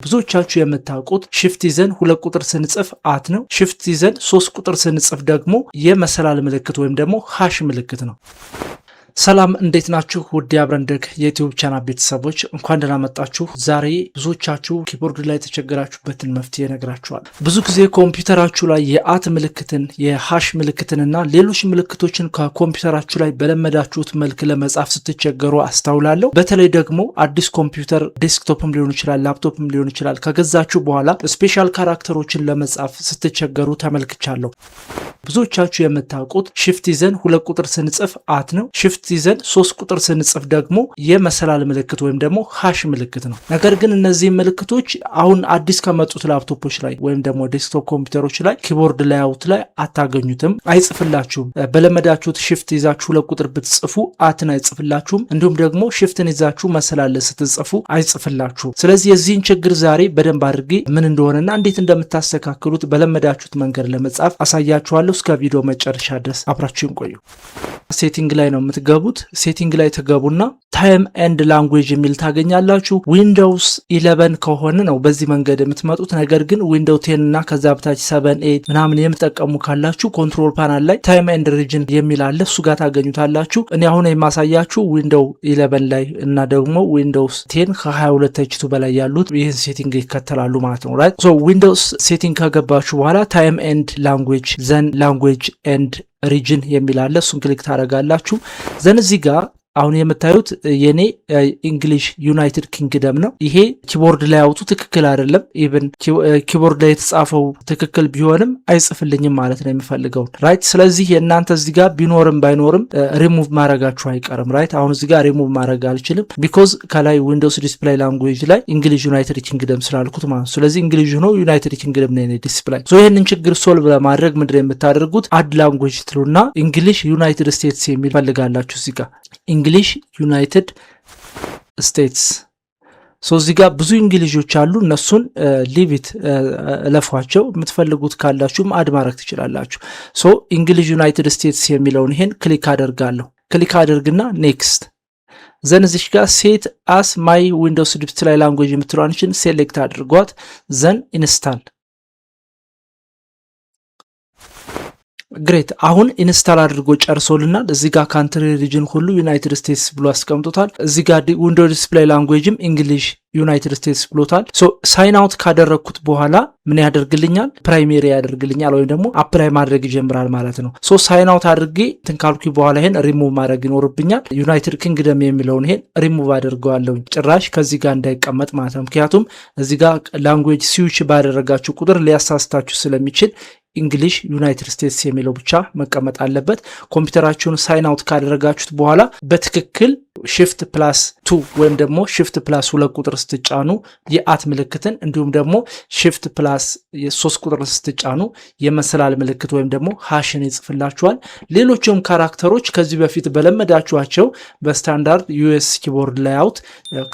ብዙዎቻችሁ የምታውቁት shift ይዘን 2 ቁጥር ስንጽፍ አት ነው። shift ይዘን 3 ቁጥር ስንጽፍ ደግሞ የመሰላል ምልክት ወይም ደግሞ ሃሽ ምልክት ነው። ሰላም እንዴት ናችሁ? ውድ አብረንደግ የዩቲዩብ ቻናል ቤተሰቦች እንኳን ደህና መጣችሁ። ዛሬ ብዙዎቻችሁ ኪቦርድ ላይ የተቸገራችሁበትን መፍትሄ እነግራችኋለሁ። ብዙ ጊዜ ኮምፒውተራችሁ ላይ የአት ምልክትን የሃሽ ምልክትንና ሌሎች ምልክቶችን ከኮምፒውተራችሁ ላይ በለመዳችሁት መልክ ለመጻፍ ስትቸገሩ አስተውላለሁ። በተለይ ደግሞ አዲስ ኮምፒውተር ዴስክቶፕም ሊሆን ይችላል፣ ላፕቶፕም ሊሆን ይችላል ከገዛችሁ በኋላ ስፔሻል ካራክተሮችን ለመጻፍ ስትቸገሩ ተመልክቻለሁ። ብዙዎቻችሁ የምታውቁት shift ይዘን 2 ቁጥር ስንጽፍ አት ነው። shift ይዘን 3 ቁጥር ስንጽፍ ደግሞ የመሰላል ምልክት ወይም ደግሞ ሃሽ ምልክት ነው። ነገር ግን እነዚህ ምልክቶች አሁን አዲስ ከመጡት ላፕቶፖች ላይ ወይም ደግሞ ዴስክቶፕ ኮምፒውተሮች ላይ ኪቦርድ ላይአውት ላይ አታገኙትም፣ አይጽፍላችሁም። በለመዳችሁት shift ይዛችሁ 2 ቁጥር ብትጽፉ አትን አይጽፍላችሁም። እንዲሁም ደግሞ shiftን ይዛችሁ መሰላል ስትጽፉ አይጽፍላችሁም። ስለዚህ የዚህን ችግር ዛሬ በደንብ አድርጌ ምን እንደሆነና እንዴት እንደምታስተካክሉት በለመዳችሁት መንገድ ለመጻፍ አሳያችኋለሁ። እስከ ቪዲዮ መጨረሻ ድረስ አብራችሁን ቆዩ። ሴቲንግ ላይ ነው የምትገቡት። ሴቲንግ ላይ ተገቡና ታይም ኤንድ ላንጉዌጅ የሚል ታገኛላችሁ። ዊንዶውስ 11 ከሆነ ነው በዚህ መንገድ የምትመጡት። ነገር ግን ዊንዶው 10 እና ከዛ በታች 7 8 ምናምን የምትጠቀሙ ካላችሁ ኮንትሮል ፓናል ላይ ታይም ኤንድ ሪጅን የሚል አለ፣ እሱ ጋር ታገኙታላችሁ። እኔ አሁን የማሳያችሁ ዊንዶው 11 ላይ እና ደግሞ ዊንዶውስ 10 ከ22 ኤችቱ በላይ ያሉት ይህን ሴቲንግ ይከተላሉ ማለት ነው። ራይት ሶ ዊንዶውስ ሴቲንግ ከገባችሁ በኋላ ታይም ኤንድ ላንጉዌጅ ዘን ላንጉዌጅ ኤንድ ሪጅን የሚል አለ፣ እሱን ክሊክ ታደርጋላችሁ። ዘን እዚህ ጋር አሁን የምታዩት የኔ እንግሊሽ ዩናይትድ ኪንግደም ነው። ይሄ ኪቦርድ ላይ አውጡ ትክክል አይደለም። ኢቭን ኪቦርድ ላይ የተጻፈው ትክክል ቢሆንም አይጽፍልኝም ማለት ነው የሚፈልገውን ራይት። ስለዚህ የእናንተ እዚህ ጋር ቢኖርም ባይኖርም ሪሙቭ ማድረጋችሁ አይቀርም ራይት። አሁን እዚህ ጋር ሪሙቭ ማድረግ አልችልም ቢኮዝ ከላይ ዊንዶውስ ዲስፕላይ ላንጉዌጅ ላይ እንግሊሽ ዩናይትድ ኪንግደም ስላልኩት ማለት ነው። ስለዚህ እንግሊሽ ሆኖ ዩናይትድ ኪንግደም ነው ዲስፕላይ። ሶ ይሄንን ችግር ሶልቭ ለማድረግ ምንድነው የምታደርጉት? አድ ላንጉዌጅ ትሉና እንግሊሽ ዩናይትድ ስቴትስ የሚል ፈልጋላችሁ እዚህ ጋር እንግሊሽ ዩናይትድ ስቴትስ። ሶ እዚህ ጋር ብዙ እንግሊዞች አሉ፣ እነሱን ሊቪት ለፏቸው። የምትፈልጉት ካላችሁም አድ ማድረግ ትችላላችሁ። ሶ እንግሊሽ ዩናይትድ ስቴትስ የሚለውን ይሄን ክሊክ አደርጋለሁ። ክሊክ አደርግና ኔክስት ዘን እዚሽ ጋር ሴት አስ ማይ ዊንዶውስ ዲስፕላይ ላንጉዌጅ የምትሏንችን ሴሌክት አድርጓት። ዘን ኢንስታል ግሬት። አሁን ኢንስታል አድርጎ ጨርሶልናል። እዚህ ጋር ካንትሪ ሪጅን ሁሉ ዩናይትድ ስቴትስ ብሎ አስቀምጦታል። እዚህ ጋር ዊንዶውስ ዲስፕላይ ላንጉዌጅም እንግሊሽ ዩናይትድ ስቴትስ ብሎታል። ሶ ሳይን አውት ካደረግኩት በኋላ ምን ያደርግልኛል? ፕራይሜሪ ያደርግልኛል ወይም ደግሞ አፕላይ ማድረግ ይጀምራል ማለት ነው። ሶ ሳይን አውት አድርጌ ትንካልኩ በኋላ ይሄን ሪሙቭ ማድረግ ይኖርብኛል። ዩናይትድ ኪንግደም የሚለውን ይሄን ሪሙቭ አድርገዋለሁ፣ ጭራሽ ከዚህ ጋር እንዳይቀመጥ ማለት ነው። ምክንያቱም እዚህ ጋር ላንጉዌጅ ስዊች ባደረጋችሁ ቁጥር ሊያሳስታችሁ ስለሚችል እንግሊሽ ዩናይትድ ስቴትስ የሚለው ብቻ መቀመጥ አለበት። ኮምፒውተራችሁን ሳይን አውት ካደረጋችሁት በኋላ በትክክል shift + 2 ወይም ደግሞ shift + 2 ቁጥር ስትጫኑ የአት ምልክትን እንዲሁም ደግሞ shift + 3 ቁጥር ስትጫኑ የመሰላል ምልክት ወይም ደግሞ ሃሽን ይጽፍላችኋል። ሌሎችም ካራክተሮች ከዚህ በፊት በለመዳችኋቸው በስታንዳርድ ዩኤስ ኪቦርድ ላይአውት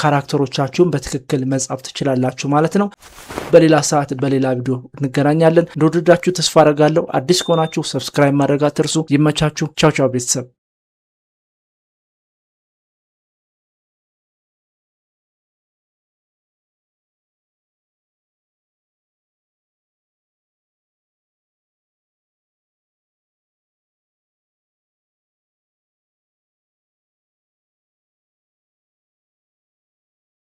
ካራክተሮቻችሁን በትክክል መጻፍ ትችላላችሁ ማለት ነው። በሌላ ሰዓት በሌላ ቪዲዮ እንገናኛለን። እንደወደዳችሁ ተስፋ አደርጋለሁ። አዲስ ከሆናችሁ ሰብስክራይብ ማድረግ አትርሱ። ይመቻችሁ። ቻው ቻው ቤተሰብ።